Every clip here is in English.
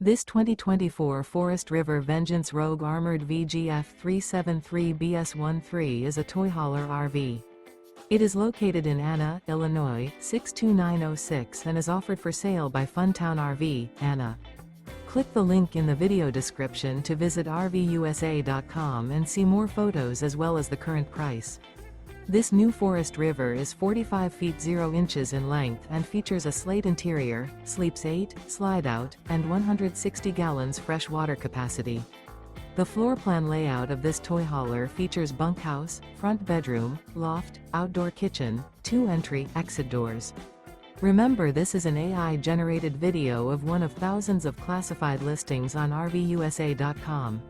This 2024 Forest River Vengeance Rogue Armored VGF 373BS13 is a toy hauler RV. It is located in Anna, Illinois, 62906 and is offered for sale by Funtown RV, Anna. Click the link in the video description to visit RVUSA.com and see more photos as well as the current price. This new Forest River is 45 feet 0 inches in length and features a SLATE interior, sleeps 8, Slideout, and 160 gallons fresh water capacity. The floor plan layout of this toy hauler features bunkhouse, front bedroom, loft, outdoor kitchen, 2 entry/exit doors. Remember, this is an AI-generated video of one of thousands of classified listings on RVUSA.com.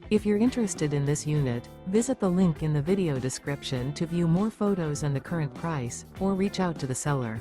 If you're interested in this unit, visit the link in the video description to view more photos and the current price, or reach out to the seller.